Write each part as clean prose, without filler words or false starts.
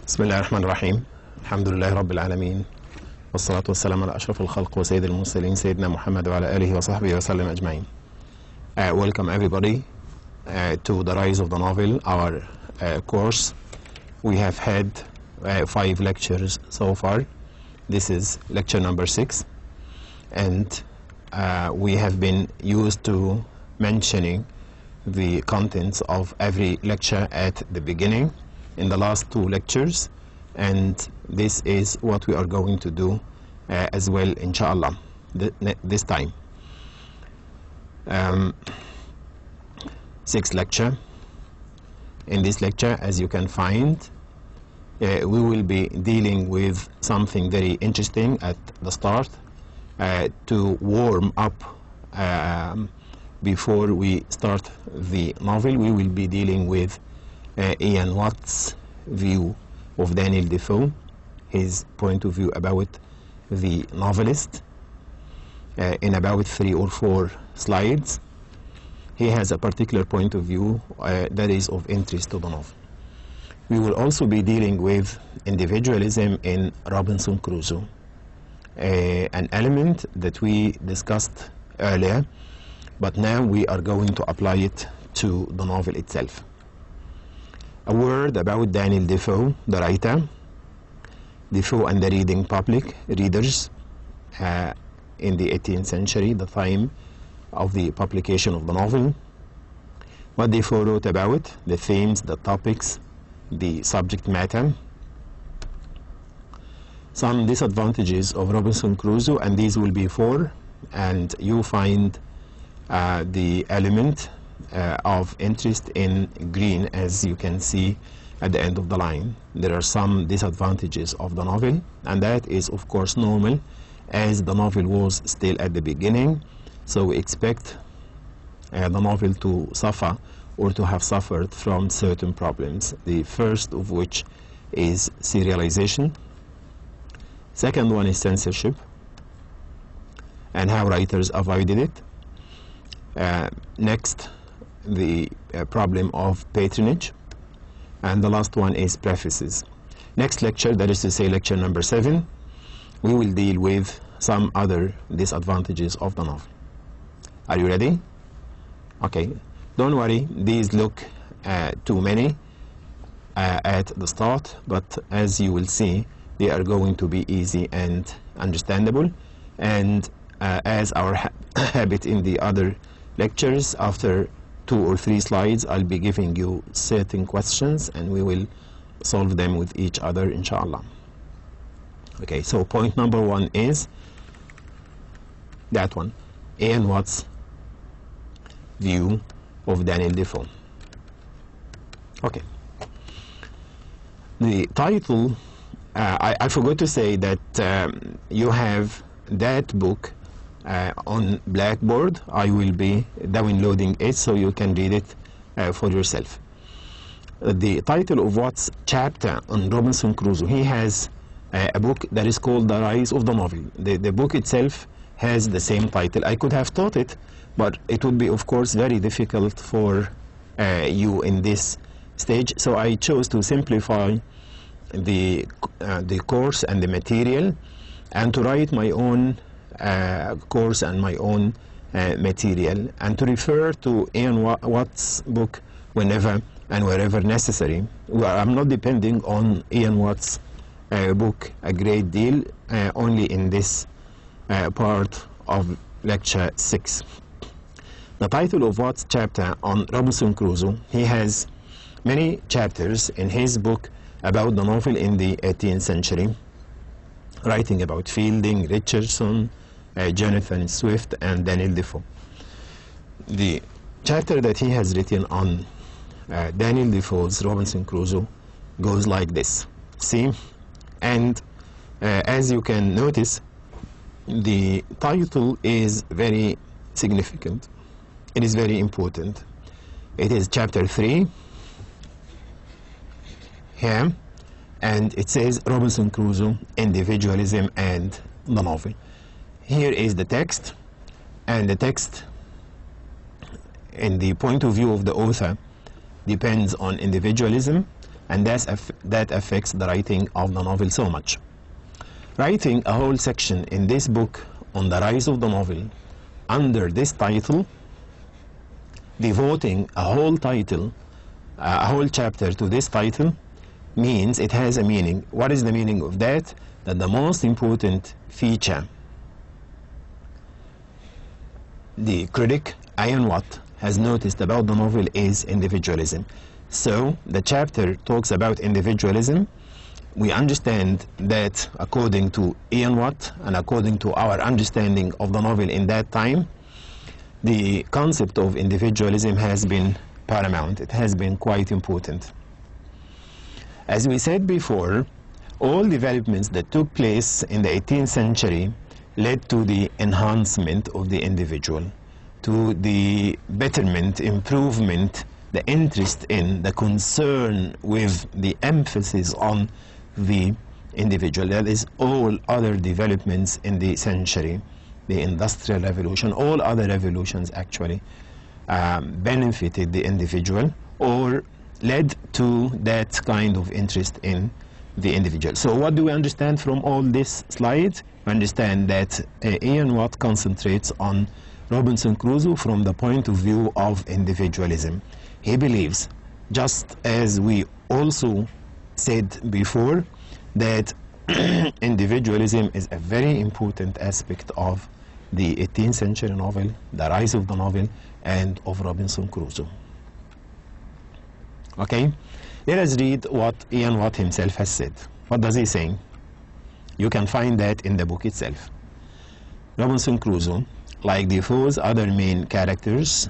بسم الله الرحمن الرحيم. الحمد لله رب العالمين، والصلاة والسلام على أشرف الخلق وسيد المرسلين سيدنا محمد وعلى آله وصحبه وسلم أجمعين. Welcome everybody to the Rise of the Novel, our course. We have had 5 lectures so far. This is lecture number 6, and we have been used to mentioning the contents of every lecture at the beginning in the last 2 lectures, and this is what we are going to do as well, inshallah, this time. 6th lecture. In this lecture, as you can find, we will be dealing with something very interesting at the start to warm up. Before we start the novel, we will be dealing with Ian Watt's view of Daniel Defoe, his point of view about the novelist, in about 3 or 4 slides. He has a particular point of view that is of interest to the novel. We will also be dealing with individualism in Robinson Crusoe, an element that we discussed earlier, but now we are going to apply it to the novel itself. A word about Daniel Defoe, the writer, Defoe and the reading public, readers in the 18th century, the time of the publication of the novel, what Defoe wrote about, the themes, the topics, the subject matter, some disadvantages of Robinson Crusoe, and these will be 4, and you find the element of interest in green, as you can see at the end of the line. There are some disadvantages of the novel, and that is of course normal, as the novel was still at the beginning, so we expect the novel to suffer or to have suffered from certain problems, the first of which is serialization. Second one is censorship and how writers avoided it. Next, the problem of patronage, and the last one is prefaces. Next lecture, that is to say lecture number 7, we will deal with some other disadvantages of the novel. Are you ready? Okay, don't worry, these look too many at the start, but as you will see, they are going to be easy and understandable, and as our habit in the other lectures, after 2 or 3 slides, I'll be giving you certain questions and we will solve them with each other, inshallah. Okay, so point number 1 is that one, Ian Watt's view of Daniel Defoe. Okay, the title, I forgot to say that you have that book on Blackboard. I will be downloading it so you can read it for yourself. The title of Watt's chapter on Robinson Crusoe, he has a book that is called The Rise of the Novel. The book itself has the same title. I could have taught it, but it would be of course very difficult for you in this stage, so I chose to simplify the course and the material, and to write my own course and my own material, and to refer to Ian Watt's book whenever and wherever necessary. I'm not depending on Ian Watt's book a great deal, only in this part of lecture 6. The title of Watt's chapter on Robinson Crusoe, he has many chapters in his book about the novel in the 18th century, writing about Fielding, Richardson, Jonathan Swift, and Daniel Defoe. The chapter that he has written on Daniel Defoe's Robinson Crusoe goes like this. See? And as you can notice, the title is very significant. It is very important. It is chapter 3 here, and it says Robinson Crusoe, Individualism and the Novel. Here is the text, and the text in the point of view of the author depends on individualism, and that affects the writing of the novel so much. Writing a whole section in this book on the rise of the novel under this title, devoting a whole title, a whole chapter to this title, means it has a meaning. What is the meaning of that? That the most important feature the critic Ian Watt has noticed about the novel is individualism. So the chapter talks about individualism. We understand that according to Ian Watt and according to our understanding of the novel in that time, the concept of individualism has been paramount. It has been quite important. As we said before, all developments that took place in the 18th century led to the enhancement of the individual, to the betterment, improvement, the interest in, the concern with, the emphasis on the individual. That is, all other developments in the century, the Industrial Revolution, all other revolutions actually benefited the individual or led to that kind of interest in the individual. So what do we understand from all this slide? We understand that Ian Watt concentrates on Robinson Crusoe from the point of view of individualism. He believes, just as we also said before, that individualism is a very important aspect of the 18th century novel, the rise of the novel, and of Robinson Crusoe. Okay, let us read what Ian Watt himself has said. What does he say? You can find that in the book itself. Robinson Crusoe, like Defoe's other main characters,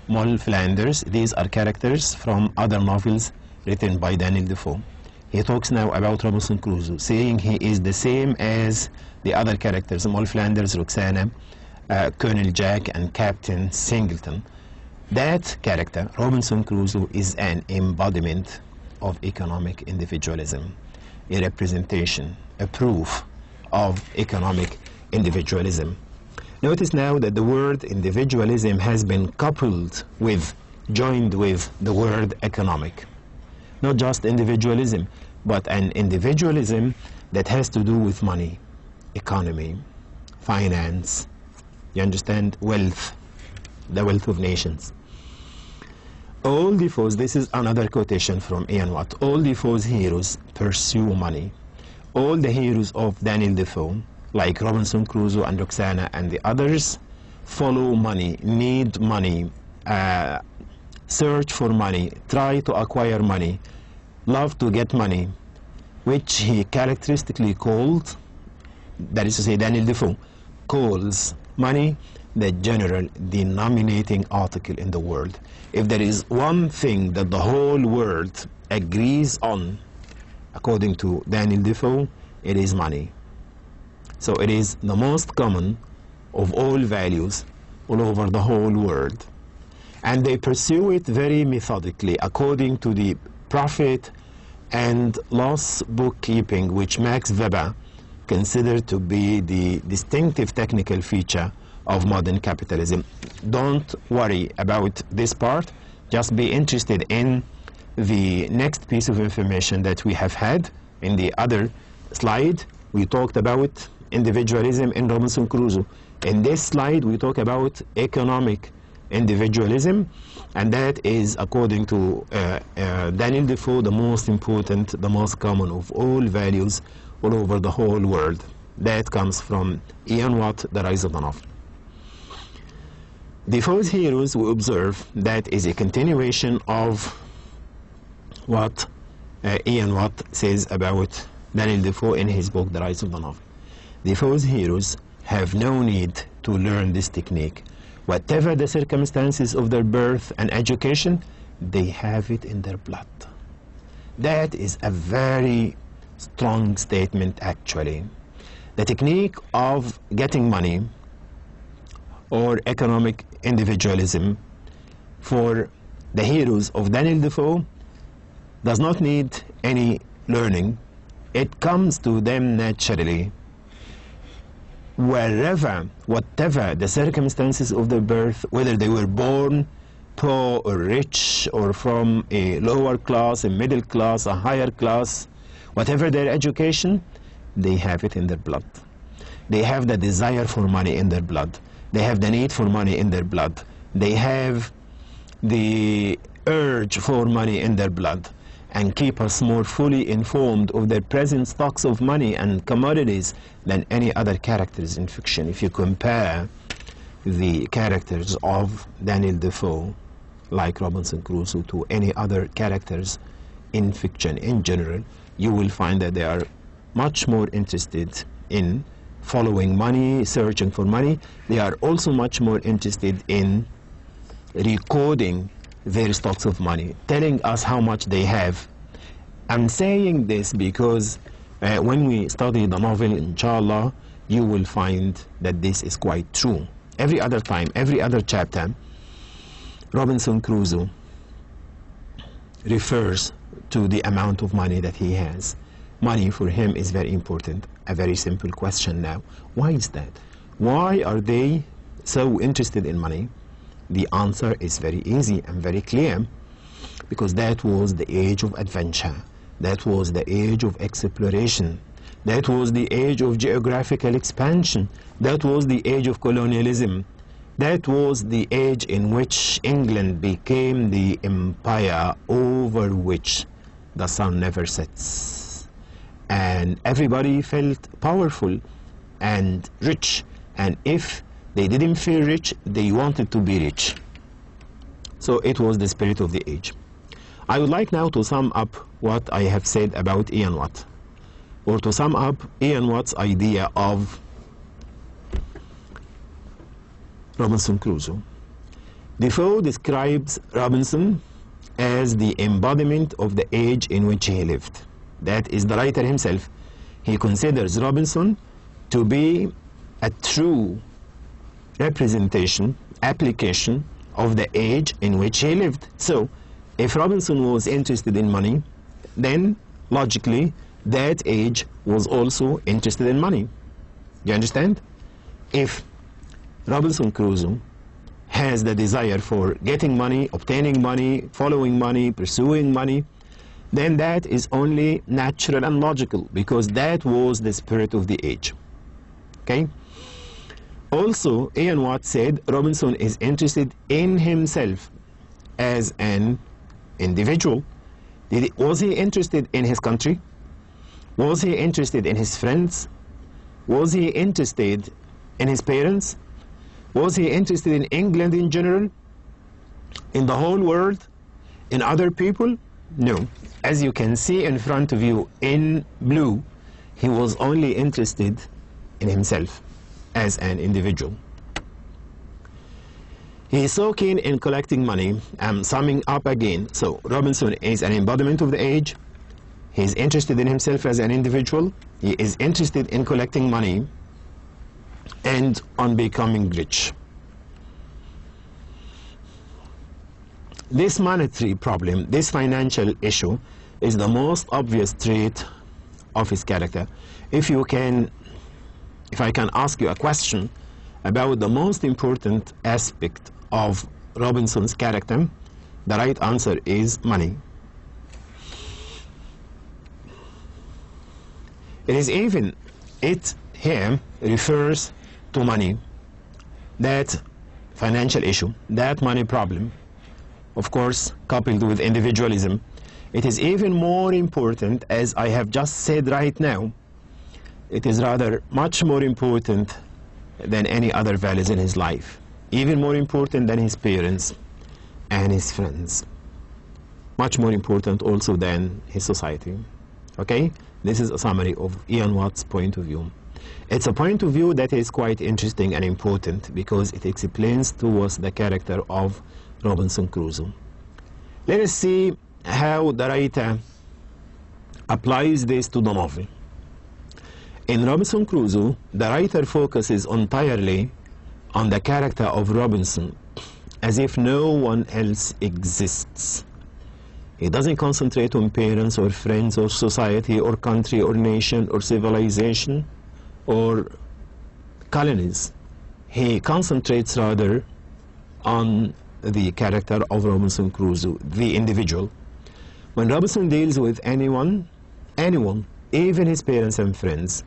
Moll Flanders, these are characters from other novels written by Daniel Defoe. He talks now about Robinson Crusoe, saying he is the same as the other characters, Moll Flanders, Roxana, Colonel Jack, and Captain Singleton. That character, Robinson Crusoe, is an embodiment of economic individualism, a representation, a proof of economic individualism. Notice now that the word individualism has been coupled with, joined with the word economic. Not just individualism, but an individualism that has to do with money, economy, finance, you understand, wealth, the wealth of nations. All Defoe's, this is another quotation from Ian Watt, all Defoe's heroes pursue money. All the heroes of Daniel Defoe, like Robinson Crusoe and Roxana and the others, follow money, need money, search for money, try to acquire money, love to get money, which he characteristically called, that is to say Daniel Defoe, calls money the general denominating article in the world. If there is one thing that the whole world agrees on, according to Daniel Defoe, it is money. So it is the most common of all values all over the whole world. And they pursue it very methodically, according to the profit and loss bookkeeping, which Max Weber considered to be the distinctive technical feature of modern capitalism. Don't worry about this part, just be interested in the next piece of information that we have had. In the other slide, we talked about individualism in Robinson Crusoe. In this slide, we talk about economic individualism, and that is, according to Daniel Defoe, the most important, the most common of all values all over the whole world. That comes from Ian Watt, The Rise of the Novel. Defoe's heroes, we observe, that is a continuation of what Ian Watt says about Daniel Defoe in his book, The Rise of the Novel. Defoe's heroes have no need to learn this technique. Whatever the circumstances of their birth and education, they have it in their blood. That is a very strong statement, actually. The technique of getting money or economic individualism for the heroes of Daniel Defoe does not need any learning. It comes to them naturally. Wherever, whatever the circumstances of their birth, whether they were born poor or rich, or from a lower class, a middle class, a higher class, whatever their education, they have it in their blood. They have the desire for money in their blood. They have the need for money in their blood. They have the urge for money in their blood, and keep us more fully informed of their present stocks of money and commodities than any other characters in fiction. If you compare the characters of Daniel Defoe, like Robinson Crusoe, to any other characters in fiction in general, you will find that they are much more interested in following money, searching for money. They are also much more interested in recording their stocks of money, telling us how much they have. I'm saying this because when we study the novel, inshallah, you will find that this is quite true. Every other time, every other chapter, Robinson Crusoe refers to the amount of money that he has. Money for him is very important. A very simple question now. Why is that? Why are they so interested in money? The answer is very easy and very clear. Because that was the age of adventure. That was the age of exploration. That was the age of geographical expansion. That was the age of colonialism. That was the age in which England became the empire over which the sun never sets. And everybody felt powerful and rich. And if they didn't feel rich, they wanted to be rich. So it was the spirit of the age. I would like now to sum up what I have said about Ian Watt, or to sum up Ian Watt's idea of Robinson Crusoe. Defoe describes Robinson as the embodiment of the age in which he lived. That is the writer himself. He considers Robinson to be a true representation, application of the age in which he lived. So, if Robinson was interested in money, then logically that age was also interested in money. You understand? If Robinson Crusoe has the desire for getting money, obtaining money, following money, pursuing money, then that is only natural and logical, because that was the spirit of the age. Okay? Also, Ian Watt said Robinson is interested in himself as an individual. Was he interested in his country? Was he interested in his friends? Was he interested in his parents? Was he interested in England in general? In the whole world? In other people? No. As you can see in front of you in blue, he was only interested in himself as an individual. He is so keen in collecting money. I'm summing up again. So Robinson is an embodiment of the age. He is interested in himself as an individual. He is interested in collecting money and on becoming rich. This monetary problem, this financial issue, is the most obvious trait of his character. If I can ask you a question about the most important aspect of Robinson's character, the right answer is money. It here refers to money, that financial issue, that money problem, of course, coupled with individualism. It is even more important, as I have just said right now. It is rather much more important than any other values in his life, even more important than his parents and his friends, much more important also than his society. Okay? This is a summary of Ian Watt's point of view. It's a point of view that is quite interesting and important because it explains to us the character of Robinson Crusoe. Let us see how the writer applies this to the novel. In Robinson Crusoe, the writer focuses entirely on the character of Robinson as if no one else exists. He doesn't concentrate on parents or friends or society or country or nation or civilization or colonies. He concentrates rather on the character of Robinson Crusoe, the individual. When Robinson deals with anyone, even his parents and friends,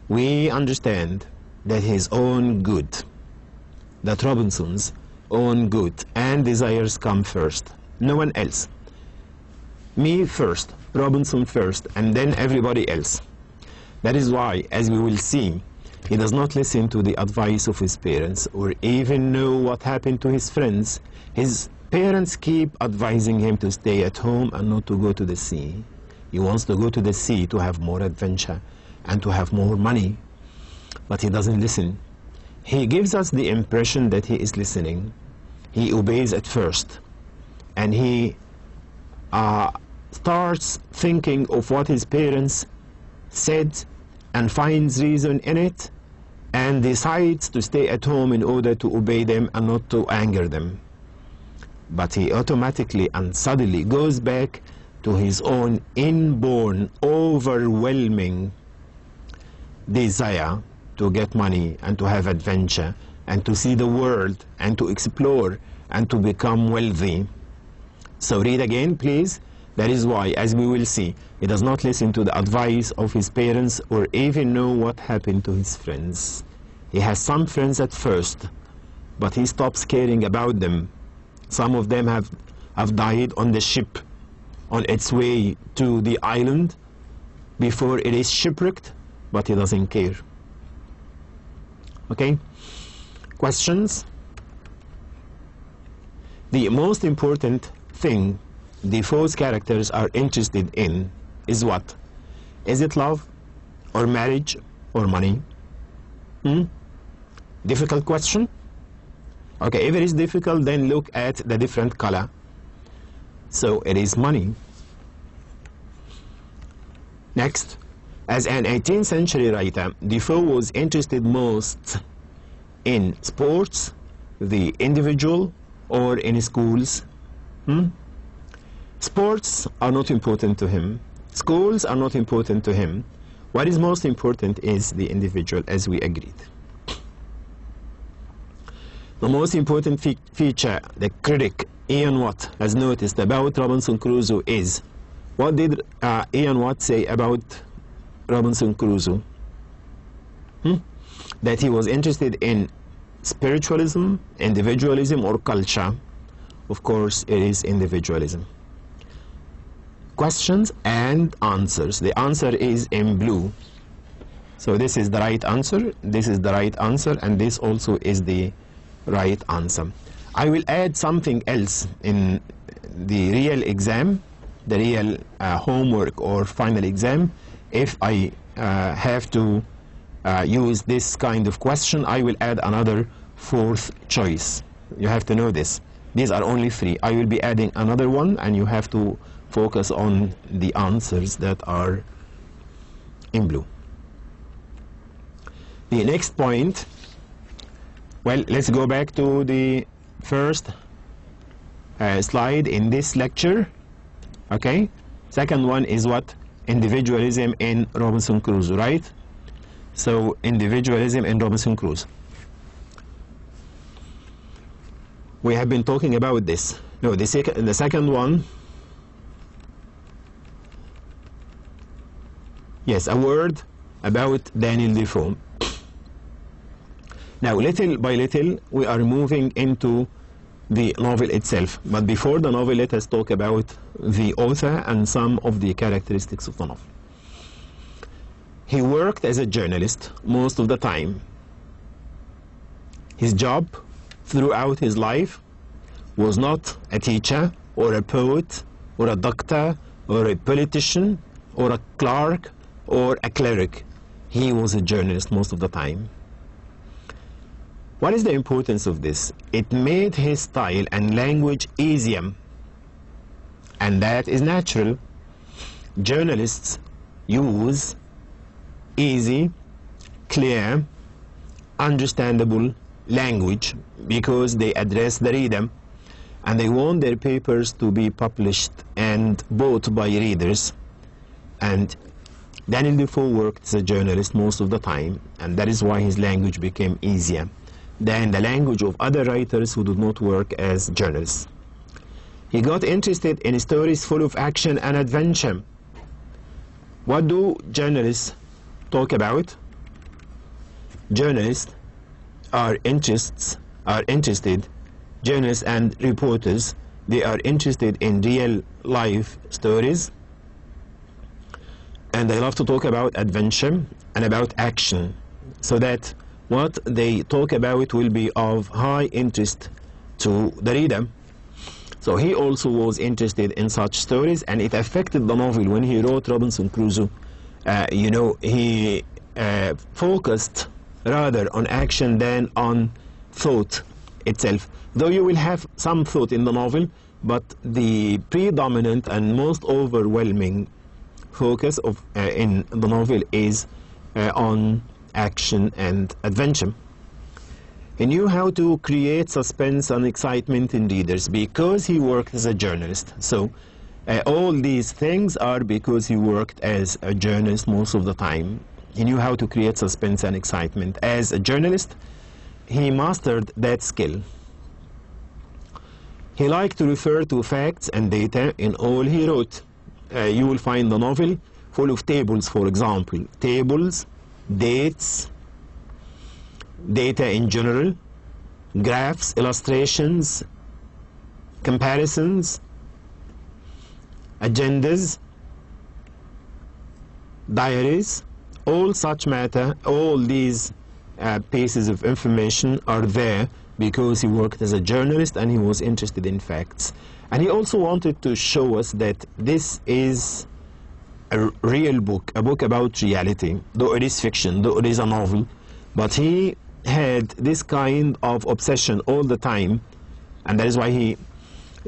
we understand that his own good, that Robinson's own good and desires come first, no one else. Me first, Robinson first, and then everybody else. That is why, as we will see, he does not listen to the advice of his parents or even know what happened to his friends. His parents keep advising him to stay at home and not to go to the sea. He wants to go to the sea to have more adventure and to have more money, but he doesn't listen. He gives us the impression that he is listening. He obeys at first, and he starts thinking of what his parents said and finds reason in it and decides to stay at home in order to obey them and not to anger them. But he automatically and suddenly goes back to his own inborn, overwhelming desire to get money and to have adventure and to see the world and to explore and to become wealthy. So read again, please. That is why, as we will see, he does not listen to the advice of his parents or even know what happened to his friends. He has some friends at first, but he stops caring about them. Some of them have died on the ship on its way to the island before it is shipwrecked, but he doesn't care. Okay? Questions? The most important thing Defoe's characters are interested in is what? Is it love or marriage or money? Difficult question? Okay, if it is difficult, then look at the different color. So it is money. Next, as an 18th century writer, Defoe was interested most in sports, the individual, or in schools. Sports are not important to him. Schools are not important to him. What is most important is the individual, as we agreed. The most important feature the critic Ian Watt has noticed about Robinson Crusoe is, what did Ian Watt say about Robinson Crusoe? That he was interested in spiritualism, individualism, or culture. Of course, it is individualism. Questions and answers. The answer is in blue. So this is the right answer, this is the right answer, and this also is the right answer. I will add something else in the real exam, the real homework or final exam. If I have to use this kind of question, I will add another fourth choice. You have to know this. These are only three. I will be adding another one, and you have to focus on the answers that are in blue. The next point, well, let's go back to the first slide in this lecture. Okay, second one is what? Individualism in Robinson Crusoe, right? So individualism in Robinson Crusoe. We have been talking about this. No, the second one. Yes, a word about Daniel Defoe. Now, little by little, we are moving into the novel itself. But before the novel, let us talk about the author and some of the characteristics of the novel. He worked as a journalist most of the time. His job throughout his life was not a teacher or a poet or a doctor or a politician or a clerk or a cleric. He was a journalist most of the time. What is the importance of this? It made his style and language easier, and that is natural. Journalists use easy, clear, understandable language because they address the reader, and they want their papers to be published and bought by readers. And Daniel Defoe worked as a journalist most of the time, and that is why his language became easier. than the language of other writers who did not work as journalists. He got interested in stories full of action and adventure. What do journalists talk about? Journalists are interested, journalists and reporters, they are interested in real life stories, and they love to talk about adventure and about action, so that what they talk about will be of high interest to the reader. So he also was interested in such stories, and it affected the novel when he wrote Robinson Crusoe. He focused rather on action than on thought itself. Though you will have some thought in the novel, but the predominant and most overwhelming focus in the novel is on action and adventure. He knew how to create suspense and excitement in readers because he worked as a journalist. So all these things are because he worked as a journalist most of the time. He knew how to create suspense and excitement. As a journalist, he mastered that skill. He liked to refer to facts and data in all he wrote. You will find the novel full of tables, for example. Tables, dates, data in general, graphs, illustrations, comparisons, agendas, diaries, all such matter, all these pieces of information are there because he worked as a journalist and he was interested in facts. And he also wanted to show us that this is a real book, a book about reality, though it is fiction, though it is a novel, but he had this kind of obsession all the time, and that is why he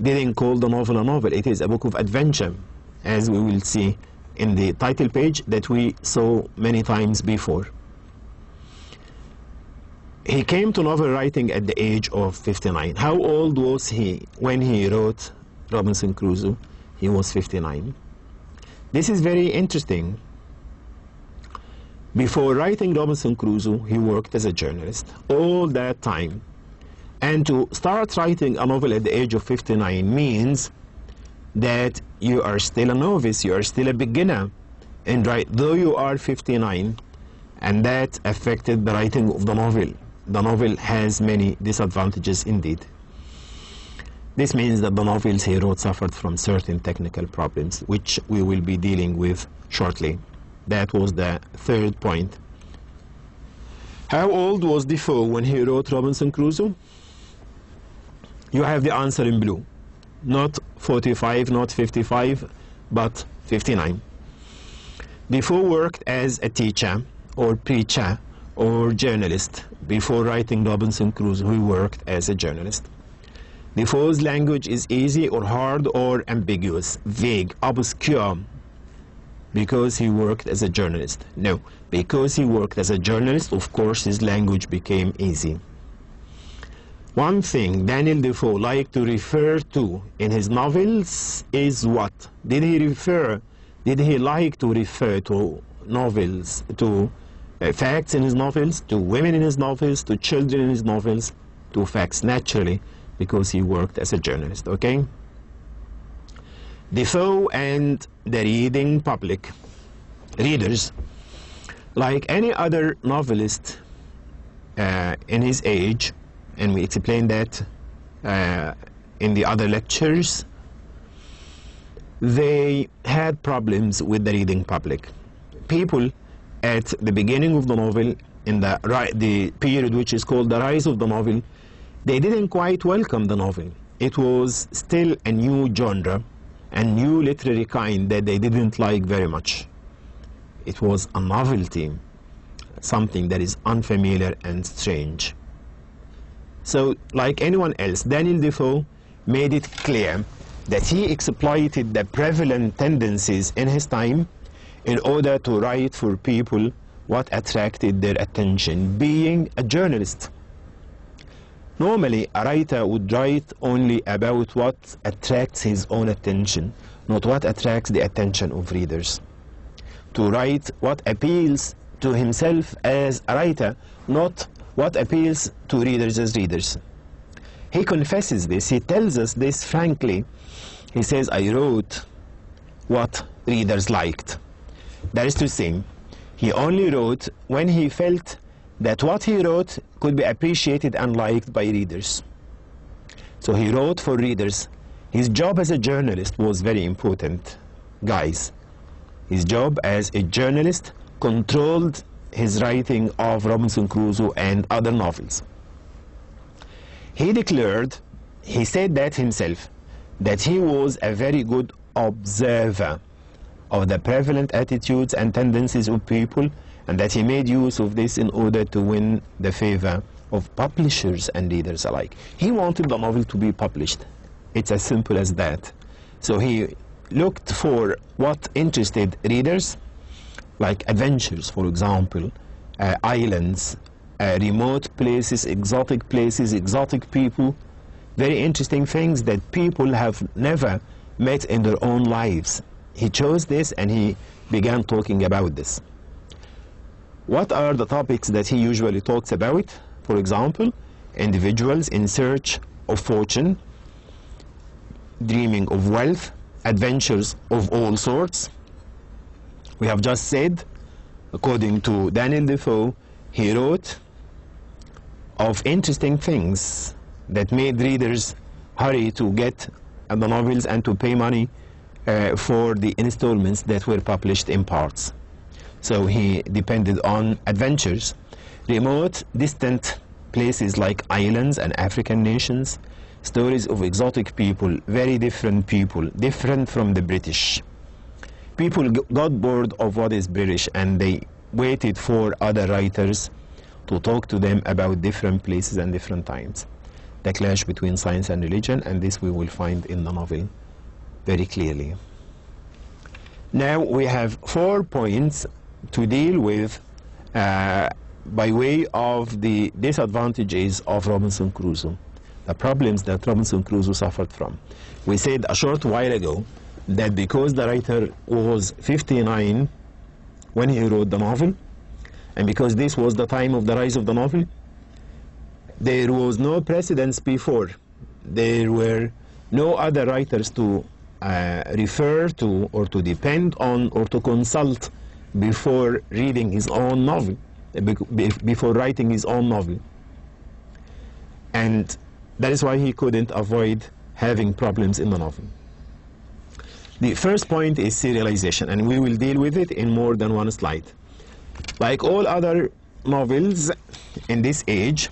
didn't call the novel a novel. It is a book of adventure, as we will see in the title page that we saw many times before. He came to novel writing at the age of 59. How old was he when he wrote Robinson Crusoe? He was 59. This is very interesting. Before writing Robinson Crusoe, he worked as a journalist all that time. And to start writing a novel at the age of 59 means that you are still a novice, you are still a beginner. And though you are 59, and that affected the writing of the novel. The novel has many disadvantages indeed. This means that the novels he wrote suffered from certain technical problems, which we will be dealing with shortly. That was the third point. How old was Defoe when he wrote Robinson Crusoe? You have the answer in blue. Not 45, not 55, but 59. Defoe worked as a teacher or preacher or journalist. Before writing Robinson Crusoe, he worked as a journalist. Defoe's language is easy or hard or ambiguous, vague, obscure, because he worked as a journalist. No, because he worked as a journalist, of course, his language became easy. One thing Daniel Defoe liked to refer to in his novels is what? Did he like to refer to novels, to facts in his novels, to women in his novels, to children in his novels, to facts, naturally, because he worked as a journalist, okay? Defoe and the reading public, readers, like any other novelist in his age, and we explained that in the other lectures, they had problems with the reading public. People at the beginning of the novel, in the period which is called the rise of the novel, they didn't quite welcome the novel. It was still a new genre, a new literary kind that they didn't like very much. It was a novelty, something that is unfamiliar and strange. So, like anyone else, Daniel Defoe made it clear that he exploited the prevalent tendencies in his time in order to write for people what attracted their attention, being a journalist. Normally, a writer would write only about what attracts his own attention, not what attracts the attention of readers. To write what appeals to himself as a writer, not what appeals to readers as readers. He confesses this, he tells us this frankly. He says, I wrote what readers liked. That is to say, he only wrote when he felt that what he wrote could be appreciated and liked by readers. So he wrote for readers. His job as a journalist was very important, guys. His job as a journalist controlled his writing of Robinson Crusoe and other novels. He declared, he said that himself, that he was a very good observer of the prevalent attitudes and tendencies of people, and that he made use of this in order to win the favor of publishers and readers alike. He wanted the novel to be published. It's as simple as that. So he looked for what interested readers, like adventures, for example, islands, remote places, exotic people, very interesting things that people have never met in their own lives. He chose this and he began talking about this. What are the topics that he usually talks about? For example, individuals in search of fortune, dreaming of wealth, adventures of all sorts. We have just said, according to Daniel Defoe, he wrote of interesting things that made readers hurry to get the novels and to pay money for the installments that were published in parts. So he depended on adventures, remote, distant places like islands and African nations, stories of exotic people, very different people, different from the British. People got bored of what is British and they waited for other writers to talk to them about different places and different times. The clash between science and religion, and this we will find in the novel very clearly. Now we have 4 points to deal with by way of the disadvantages of Robinson Crusoe, the problems that Robinson Crusoe suffered from. We said a short while ago that because the writer was 59 when he wrote the novel, and because this was the time of the rise of the novel, there was no precedence before. There were no other writers to refer to or to depend on or to consult before reading his own novel, before writing his own novel. And that is why he couldn't avoid having problems in the novel. The first point is serialization, and we will deal with it in more than one slide. Like all other novels in this age,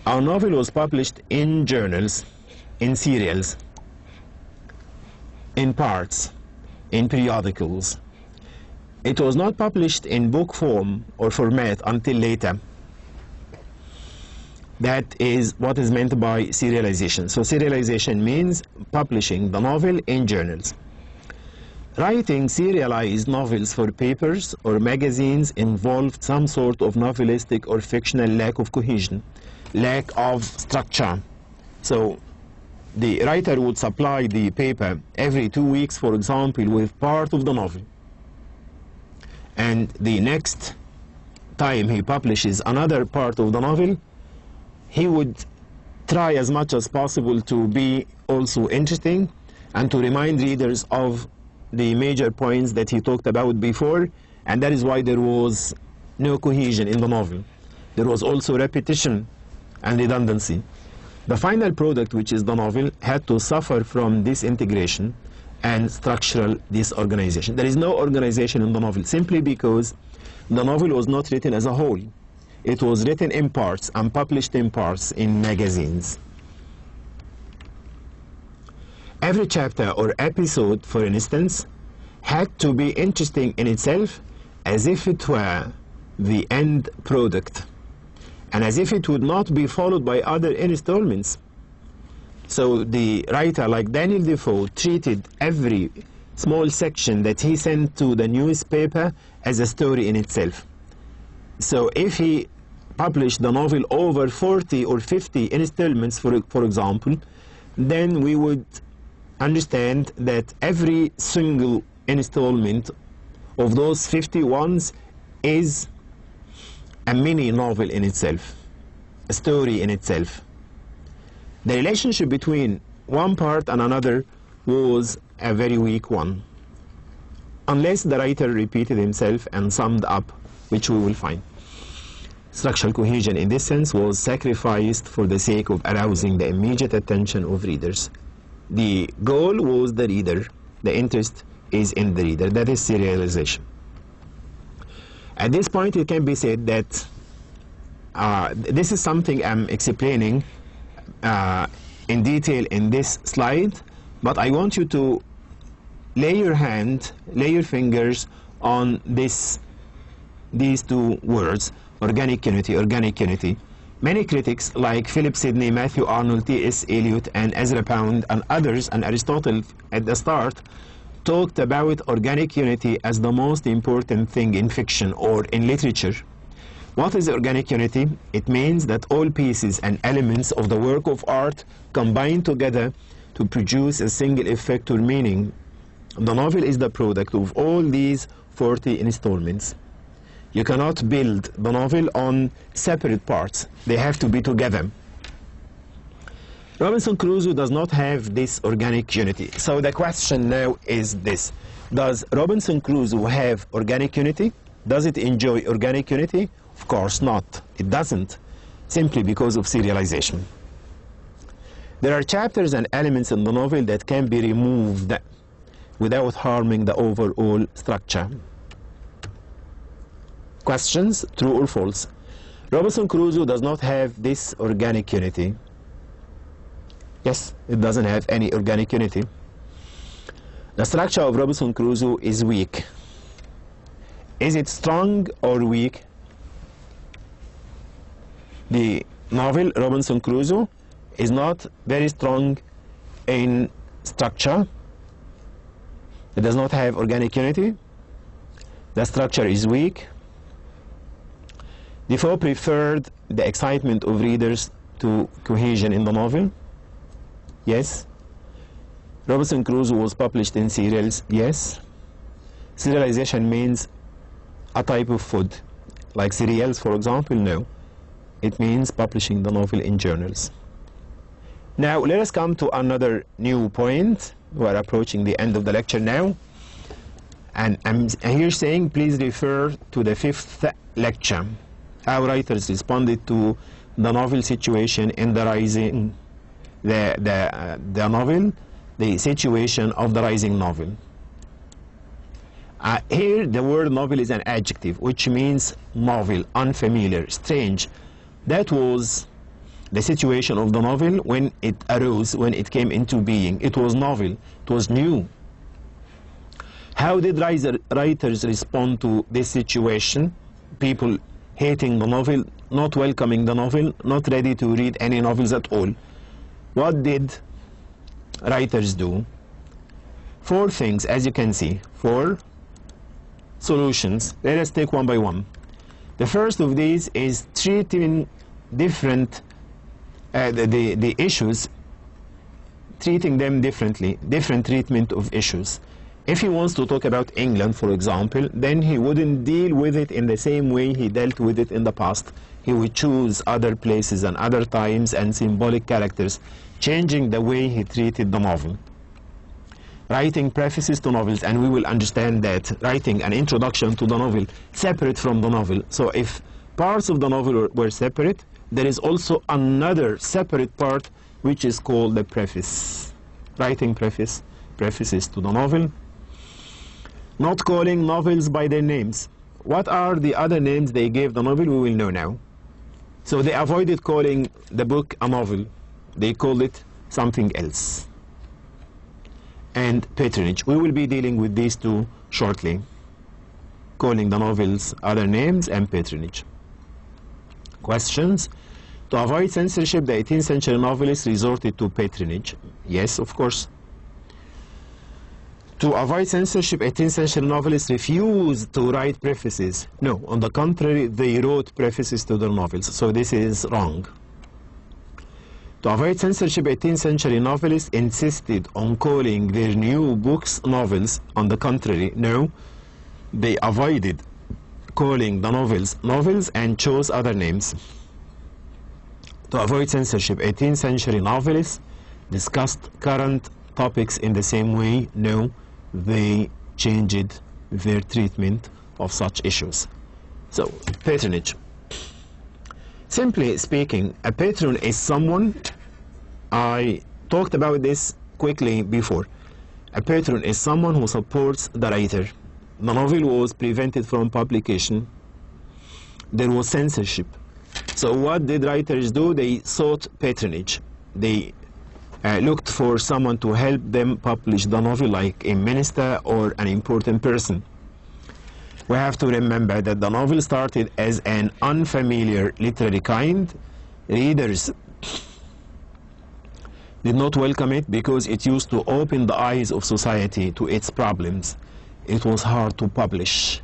our novel was published in journals, in serials, in parts, in periodicals. It was not published in book form or format until later. That is what is meant by serialization. So serialization means publishing the novel in journals. Writing serialized novels for papers or magazines involved some sort of novelistic or fictional lack of cohesion, lack of structure. So the writer would supply the paper every 2 weeks, for example, with part of the novel. And the next time he publishes another part of the novel, he would try as much as possible to be also interesting and to remind readers of the major points that he talked about before, and that is why there was no cohesion in the novel. There was also repetition and redundancy. The final product, which is the novel, had to suffer from disintegration and structural disorganization. There is no organization in the novel simply because the novel was not written as a whole. It was written in parts and published in parts in magazines. Every chapter or episode, for instance, had to be interesting in itself as if it were the end product, and as if it would not be followed by other installments. So the writer, like Daniel Defoe, treated every small section that he sent to the newspaper as a story in itself. So if he published the novel over 40 or 50 installments, for example, then we would understand that every single installment of those 50 ones is a mini novel in itself, a story in itself. The relationship between one part and another was a very weak one, unless the writer repeated himself and summed up, which we will find. Structural cohesion in this sense was sacrificed for the sake of arousing the immediate attention of readers. The goal was the reader. The interest is in the reader. That is serialization. At this point, it can be said that this is something I'm explaining in detail in this slide, but I want you to lay your fingers on these two words, organic unity, organic unity. Many critics like Philip Sidney, Matthew Arnold, T.S. Eliot, and Ezra Pound, and others, and Aristotle at the start, talked about organic unity as the most important thing in fiction or in literature. What is organic unity? It means that all pieces and elements of the work of art combine together to produce a single effect or meaning. The novel is the product of all these 40 installments. You cannot build the novel on separate parts. They have to be together. Robinson Crusoe does not have this organic unity. So the question now is this: does Robinson Crusoe have organic unity? Does it enjoy organic unity? Of course not. It doesn't, simply because of serialization. There are chapters and elements in the novel that can be removed without harming the overall structure. Questions, true or false? Robinson Crusoe does not have this organic unity. Yes, it doesn't have any organic unity. The structure of Robinson Crusoe is weak. Is it strong or weak? The novel Robinson Crusoe is not very strong in structure. It does not have organic unity. The structure is weak. Defoe preferred the excitement of readers to cohesion in the novel. Yes. Robinson Crusoe was published in serials. Yes. Serialization means a type of food, like cereals, for example. No. It means publishing the novel in journals. Now, let us come to another new point. We are approaching the end of the lecture now. And I'm here saying, please refer to the 5th lecture. How writers responded to the novel situation in the rising, the novel, the situation of the rising novel. Here, the word novel is an adjective, which means novel, unfamiliar, strange. That was the situation of the novel when it arose, when it came into being. It was novel, it was new. How did writers respond to this situation? People hating the novel, not welcoming the novel, not ready to read any novels at all. What did writers do? 4 things, as you can see, 4 solutions. Let us take one by one. The first of these is treating different the issues, treating them differently, different treatment of issues. If he wants to talk about England, for example, then he wouldn't deal with it in the same way he dealt with it in the past. He would choose other places and other times and symbolic characters, changing the way he treated the novel. Writing prefaces to novels, and we will understand that writing an introduction to the novel separate from the novel. So if parts of the novel were separate, there is also another separate part which is called the preface. Writing prefaces to the novel. Not calling novels by their names. What are the other names they gave the novel? We will know now. So they avoided calling the book a novel. They called it something else. And patronage. We will be dealing with these two shortly. Calling the novels other names and patronage. Questions? To avoid censorship, the 18th century novelists resorted to patronage. Yes, of course. To avoid censorship, 18th century novelists refused to write prefaces. No, on the contrary, they wrote prefaces to their novels. So this is wrong. To avoid censorship, 18th century novelists insisted on calling their new books novels. On the contrary, no, they avoided calling the novels novels and chose other names. To avoid censorship, 18th century novelists discussed current topics in the same way. No, they changed their treatment of such issues. So, patronage. Simply speaking, a patron is someone, I talked about this quickly before. A patron is someone who supports the writer. The novel was prevented from publication. There was censorship. So what did writers do? They sought patronage. They looked for someone to help them publish the novel, like a minister or an important person. We have to remember that the novel started as an unfamiliar literary kind. Readers did not welcome it because it used to open the eyes of society to its problems. It was hard to publish.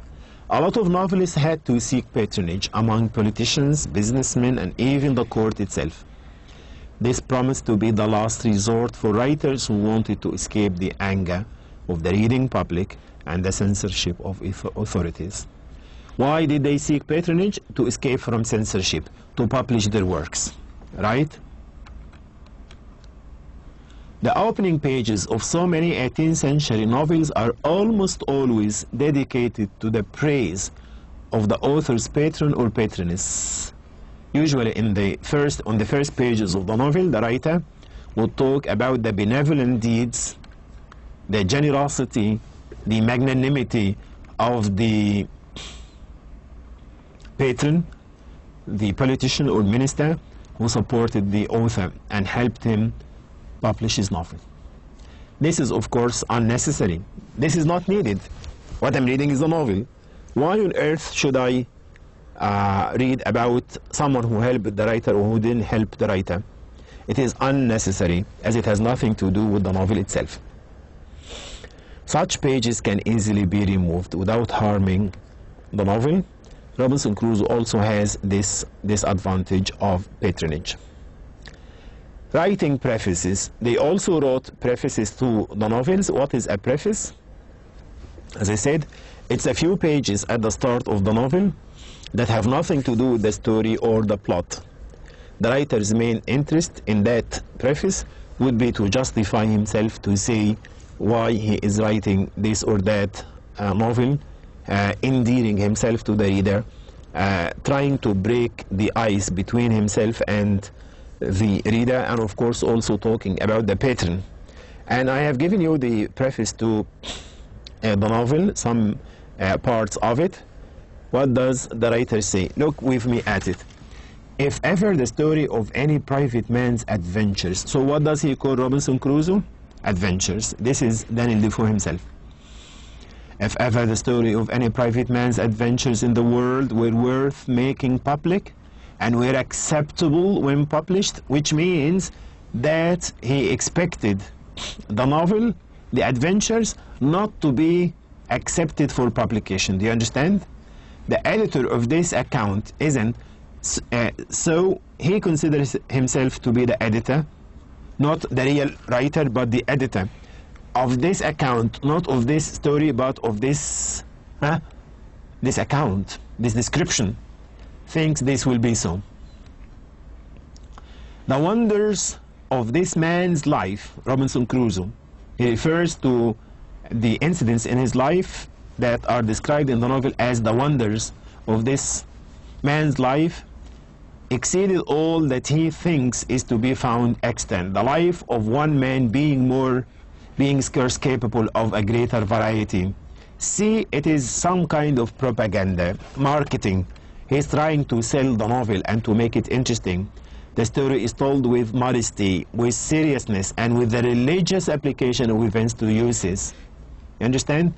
A lot of novelists had to seek patronage among politicians, businessmen, and even the court itself. This promised to be the last resort for writers who wanted to escape the anger of the reading public and the censorship of authorities. Why did they seek patronage? To escape from censorship, to publish their works, right? The opening pages of so many 18th century novels are almost always dedicated to the praise of the author's patron or patroness. Usually on the first pages of the novel, the writer would talk about the benevolent deeds, the generosity, the magnanimity of the patron, the politician or minister who supported the author and helped him publish his novel. This is, of course, unnecessary. This is not needed. What I'm reading is a novel. Why on earth should I read about someone who helped the writer or who didn't help the writer? It is unnecessary, as it has nothing to do with the novel itself. Such pages can easily be removed without harming the novel. Robinson Crusoe also has this disadvantage of patronage. Writing prefaces. They also wrote prefaces to the novels. What is a preface? As I said, it's a few pages at the start of the novel that have nothing to do with the story or the plot. The writer's main interest in that preface would be to justify himself, to say why he is writing this or that novel, endearing himself to the reader, trying to break the ice between himself and the reader, and of course also talking about the patron. And I have given you the preface to the novel, some parts of it. What does the writer say? Look with me at it. If ever the story of any private man's adventures. So what does he call Robinson Crusoe? Adventures. This is Daniel Defoe himself. If ever the story of any private man's adventures in the world were worth making public and were acceptable when published, which means that he expected the novel, the adventures, not to be accepted for publication. Do you understand? The editor of this account isn't, so he considers himself to be the editor, not the real writer, but the editor of this account, not of this story, but of this this account, this description, thinks this will be so. The wonders of this man's life, Robinson Crusoe, he refers to the incidents in his life that are described in the novel as the wonders of this man's life, exceeded all that he thinks is to be found extant. The life of one man being scarce capable of a greater variety. See, it is some kind of propaganda, marketing. He's trying to sell the novel and to make it interesting. The story is told with modesty, with seriousness, and with the religious application of events to uses. You understand?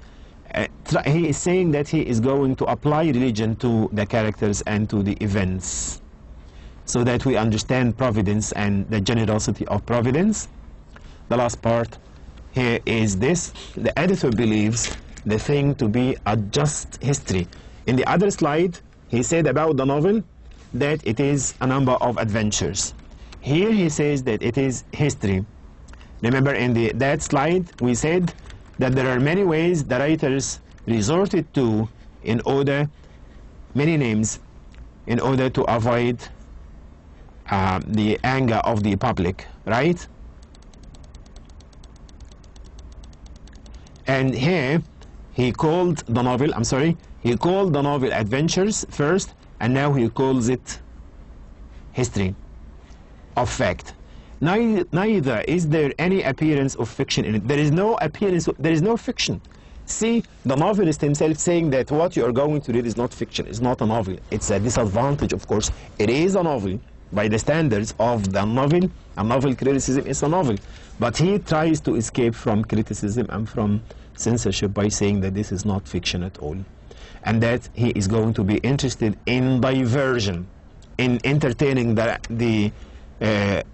He is saying that he is going to apply religion to the characters and to the events, so that we understand providence and the generosity of providence. The last part here is this: the editor believes the thing to be a just history. In the other slide, he said about the novel that it is a number of adventures. Here he says that it is history. Remember in that slide we said that there are many ways the writers resorted to in order, many names, in order to avoid the anger of the public, right? And here he called the novel, he called the novel Adventures first, and now he calls it history of fact. Neither is there any appearance of fiction in it. There is no appearance, there is no fiction. See, the novelist himself saying that what you are going to read is not fiction, it's not a novel. It's a disadvantage, of course. It is a novel. By the standards of the novel, a novel criticism is a novel. But he tries to escape from criticism and from censorship by saying that this is not fiction at all. And that he is going to be interested in diversion, in entertaining the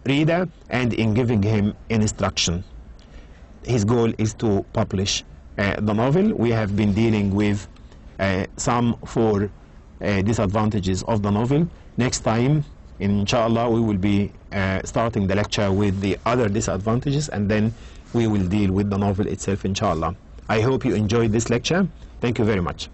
reader and in giving him instruction. His goal is to publish the novel. We have been dealing with some 4 disadvantages of the novel. Next time, inshallah, we will be starting the lecture with the other disadvantages, and then we will deal with the novel itself, inshallah. I hope you enjoyed this lecture. Thank you very much.